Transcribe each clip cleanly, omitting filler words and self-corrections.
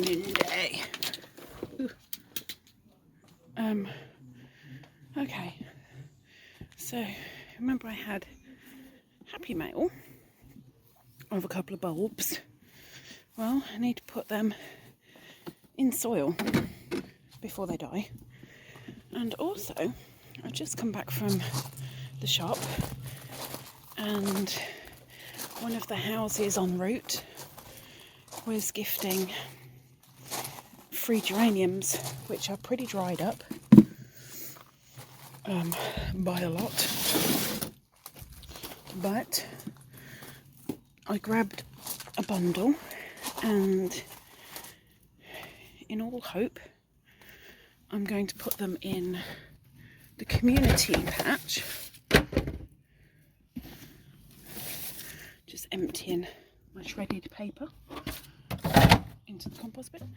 noonday. Okay, so remember I had Happy Mail of a couple of bulbs. Well, I need to put them in soil before they die. And also, I've just come back from the shop and one of the houses en route was gifting free geraniums, which are pretty dried up by a lot. But I grabbed a bundle and in all hope I'm going to put them in the community patch. Just emptying my shredded paper into the compost bin.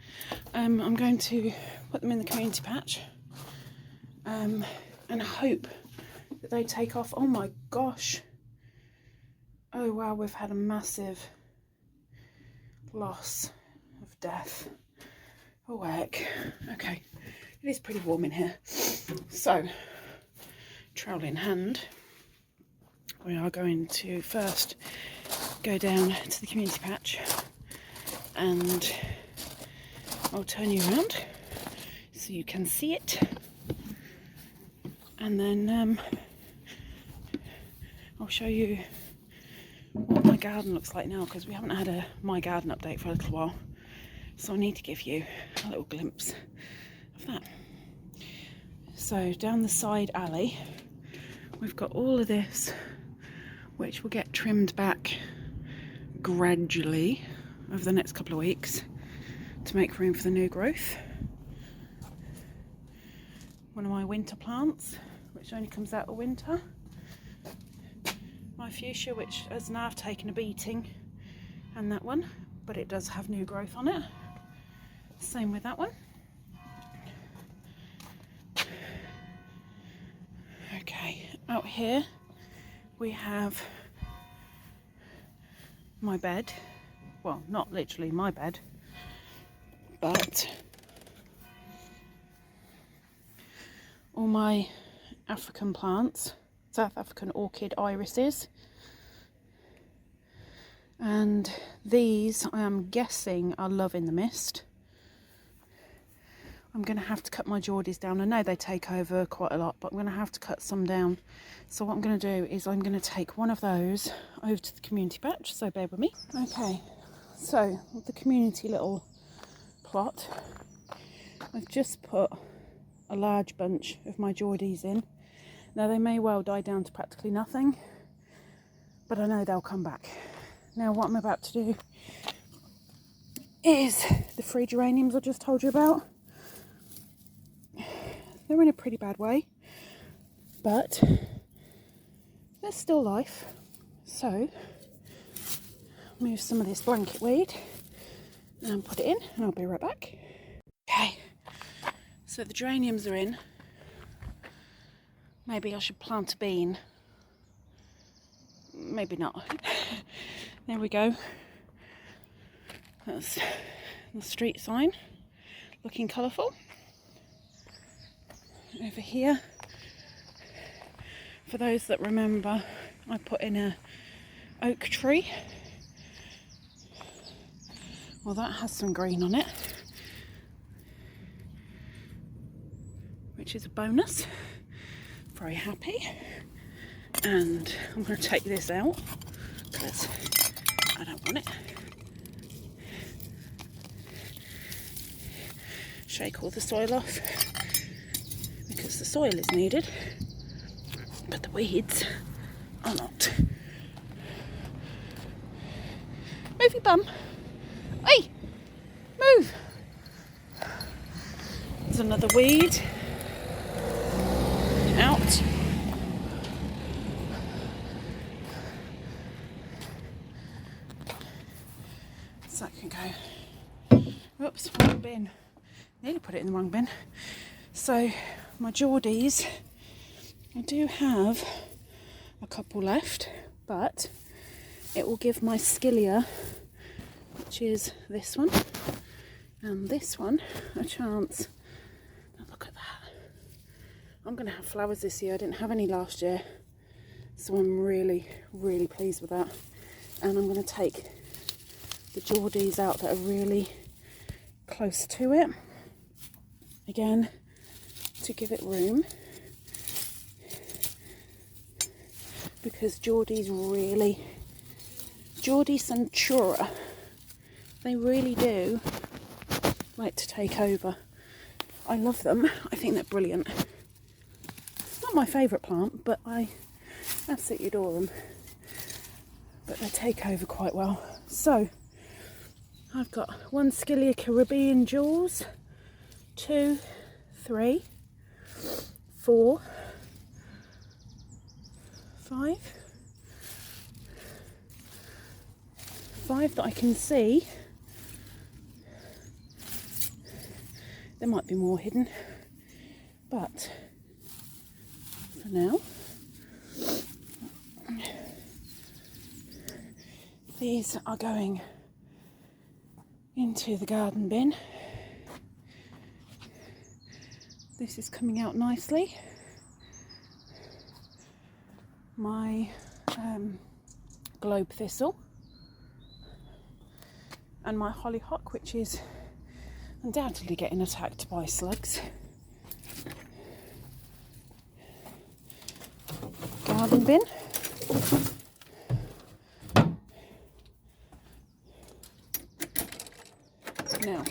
I'm going to put them in the community patch and hope that they take off. Oh my gosh. Oh wow, we've had a massive loss of death. Oh heck. Okay, it is pretty warm in here. So, trowel in hand, we are going to first go down to the community patch and I'll turn you around so you can see it, and then I'll show you what my garden looks like now, because we haven't had a my garden update for a little while, so I need to give you a little glimpse of that. So down the side alley we've got all of this, which will get trimmed back gradually over the next couple of weeks to make room for the new growth. One of my winter plants, which only comes out of winter. My fuchsia, which has now taken a beating, and that one, but it does have new growth on it. Same with that one. Okay, out here we have my bed. Well, not literally my bed, but all my African plants, South African orchid irises, and these I am guessing are Love in the Mist. I'm going to have to cut my Geordies down. I know they take over quite a lot, but I'm going to have to cut some down. So what I'm going to do is I'm going to take one of those over to the community patch, so bear with me. Okay, so with the community little plot, I've just put a large bunch of my Geordies in. Now they may well die down to practically nothing, but I know they'll come back. Now what I'm about to do is the free geraniums I just told you about. They're in a pretty bad way, but there's still life. So move some of this blanket weed and put it in, and I'll be right back. Okay, so the geraniums are in. Maybe I should plant a bean. Maybe not. There we go. That's the street sign, looking colourful. Over here, for those that remember, I put in a oak tree. Well, that has some green on it, which is a bonus. Very happy. And I'm going to take this out because I don't want it. Shake all the soil off, because the soil is needed, but the weeds are not. Move your bum. Hey, move. There's another weed. Out. So that can go. Oops, wrong bin. Nearly put it in the wrong bin. So my Geordies, I do have a couple left, but it will give my Skillia, which is this one, And this one, a chance. Now look at that. I'm going to have flowers this year. I didn't have any last year. So I'm really, really pleased with that. And I'm going to take the Geordies out that are really close to it. Again, to give it room. Because Geordie Centura, they really do like to take over. I love them. I think they're brilliant. It's not my favourite plant, but I absolutely adore them. But they take over quite well. So I've got 1 Scillia Caribbean Jaws, 2, 3, 4, 5 that I can see. There might be more hidden, but for now, these are going into the garden bin. This is coming out nicely. My globe thistle and my hollyhock, which is undoubtedly getting attacked by slugs. Garden bin. Now,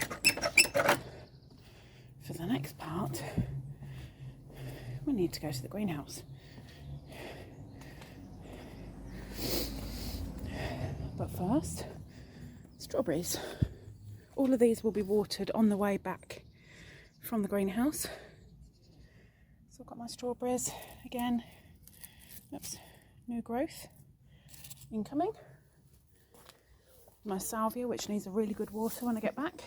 for the next part, we need to go to the greenhouse. But first, strawberries. All of these will be watered on the way back from the greenhouse. So I've got my strawberries again. Oops, new growth incoming. My salvia, which needs a really good water when I get back.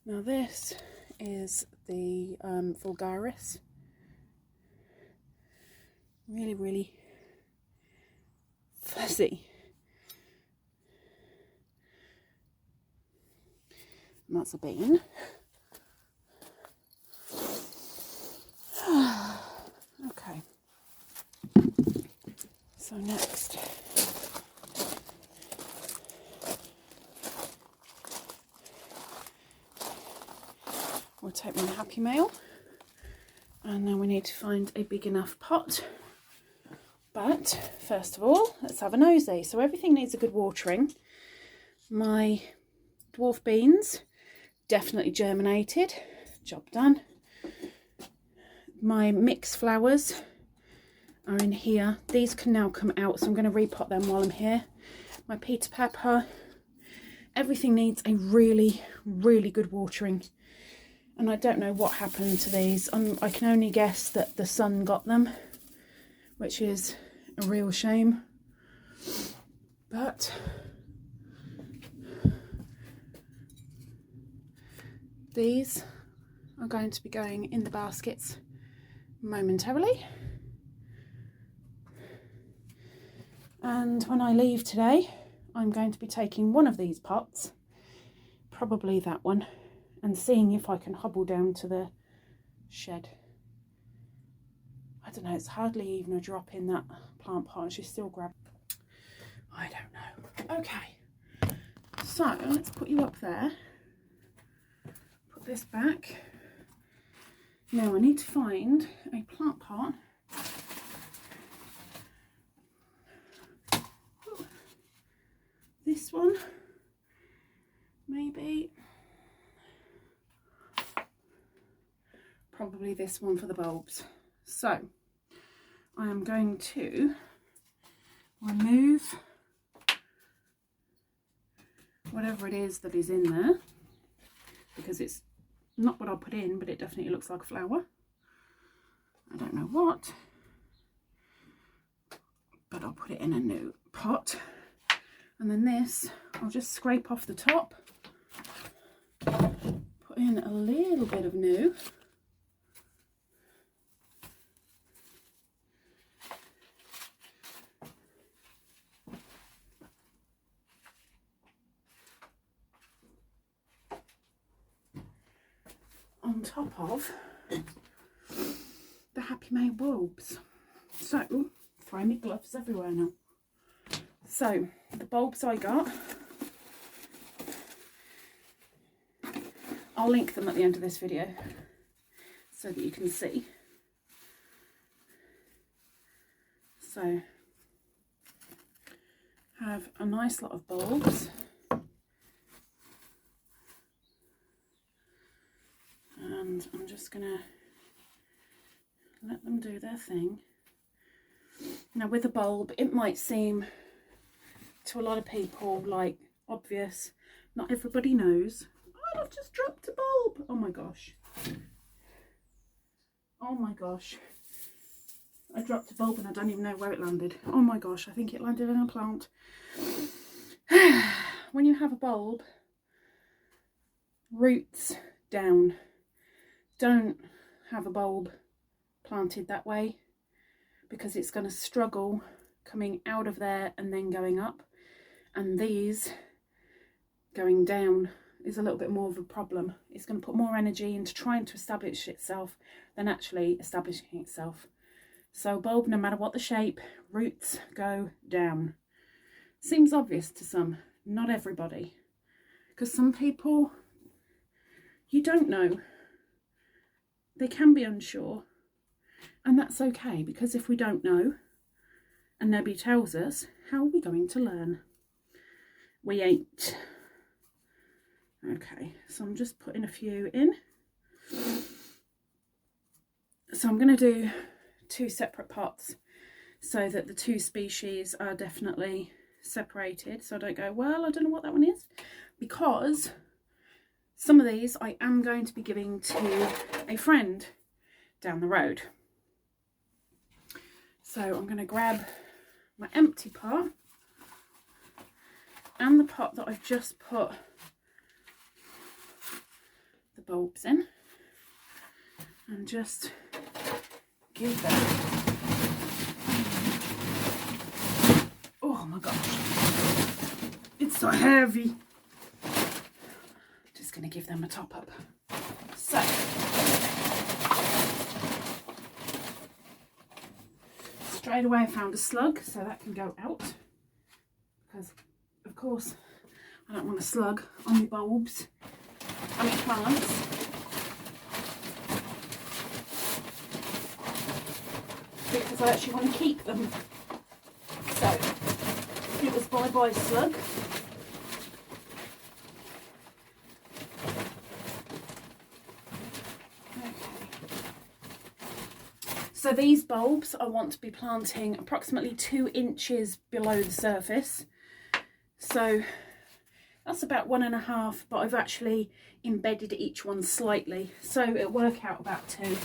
Now this is the vulgaris. Really, really fuzzy. And that's a bean. Okay. So next, we'll take my happy mail, and now we need to find a big enough pot. But first of all, let's have a nosy. So everything needs a good watering. My dwarf beans, definitely germinated. Job done. My mixed flowers are in here. These can now come out, so I'm going to repot them while I'm here. My Peter Pepper. Everything needs a really, really good watering. And I don't know what happened to these. I can only guess that the sun got them, which is a real shame. But these are going to be going in the baskets momentarily. And when I leave today, I'm going to be taking one of these pots, probably that one, and seeing if I can hobble down to the shed. I don't know, it's hardly even a drop in that plant pot, and she's still grabbing. I don't know. Okay, so let's put you up there. Put this back. Now I need to find a plant pot. Ooh. This one, maybe. Probably this one for the bulbs. So I am going to remove whatever it is that is in there, because it's not what I'll put in, but it definitely looks like a flower. I don't know what, but I'll put it in a new pot. And then this, I'll just scrape off the top, put in a little bit of new. on top of the Happy Mail bulbs. So, throw me gloves everywhere now. So, the bulbs I got, I'll link them at the end of this video so that you can see. So, have a nice lot of bulbs. And I'm just going to let them do their thing. Now with a bulb, it might seem to a lot of people like obvious. Not everybody knows. Oh, I've just dropped a bulb. Oh my gosh. Oh my gosh. I dropped a bulb and I don't even know where it landed. Oh my gosh, I think it landed in a plant. When you have a bulb, roots down. Don't have a bulb planted that way because it's going to struggle coming out of there and then going up, and these going down is a little bit more of a problem. It's going to put more energy into trying to establish itself than actually establishing itself. So bulb, no matter what the shape, roots go down. Seems obvious to some, not everybody, because some people, you don't know. They can be unsure, and that's okay, because if we don't know and nobody tells us, how are we going to learn? We ain't. Okay, so I'm just putting a few in. So I'm going to do 2 separate pots so that the 2 species are definitely separated, so I don't go, well, I don't know what that one is, because some of these I am going to be giving to a friend down the road. So I'm going to grab my empty pot and the pot that I've just put the bulbs in, and just give them, oh my gosh, it's so heavy. Just going to give them a top up. So, straight away I found a slug, so that can go out, because of course I don't want a slug on my bulbs and my plants. Because I actually want to keep them. So, it was bye-bye slug. So these bulbs I want to be planting approximately 2 inches below the surface. So that's about 1.5, but I've actually embedded each one slightly. So it'll work out about 2.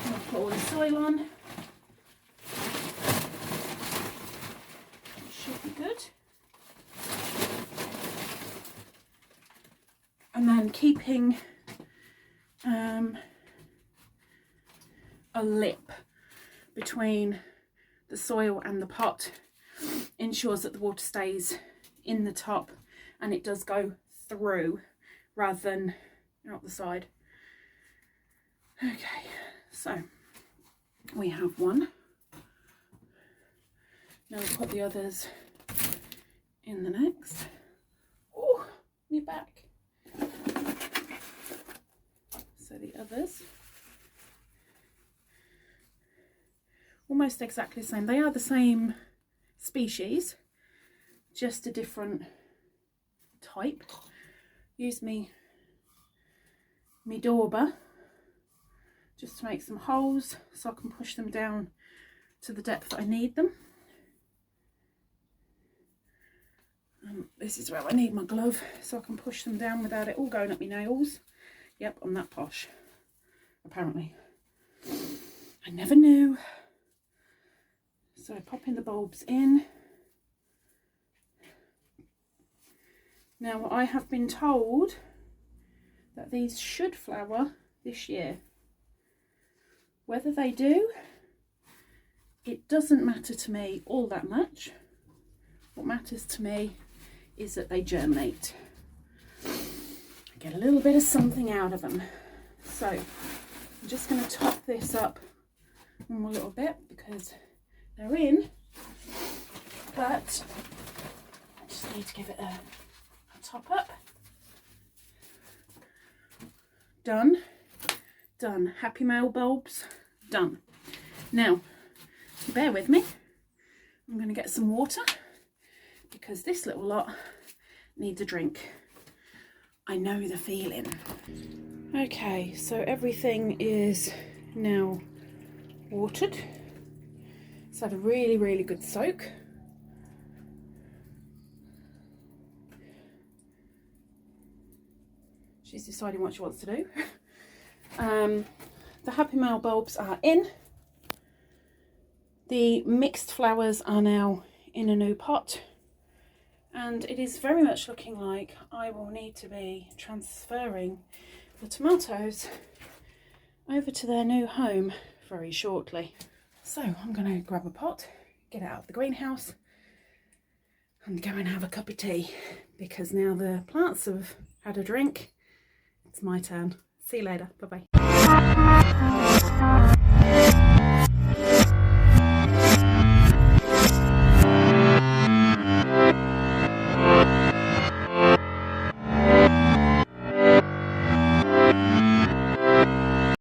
I'll put all the soil on. It should be good. And then keeping a lip between the soil and the pot ensures that the water stays in the top and it does go through rather than out the side. Okay, so we have one. Now we'll put the others in the next. Oh, my back. So the others, almost exactly the same. They are the same species, just a different type. Use me dauber just to make some holes so I can push them down to the depth that I need them. This is where I need my glove so I can push them down without it all going up my nails. Yep, I'm that posh, apparently. I never knew. So popping the bulbs in. Now I have been told that these should flower this year. Whether they do, it doesn't matter to me all that much. What matters to me is that they germinate. get a little bit of something out of them. So I'm just going to top this up one more little bit because they're in, but I just need to give it a top up. Done. Done. Happy Mail bulbs, done. Now, bear with me. I'm going to get some water because this little lot needs a drink. I know the feeling. Okay, so everything is now watered. It's had a really, really good soak. She's deciding what she wants to do. The Happy Mail bulbs are in. The mixed flowers are now in a new pot. And it is very much looking like I will need to be transferring the tomatoes over to their new home very shortly. So I'm going to grab a pot, get it out of the greenhouse and go and have a cup of tea, because now the plants have had a drink, it's my turn. See you later. Bye bye.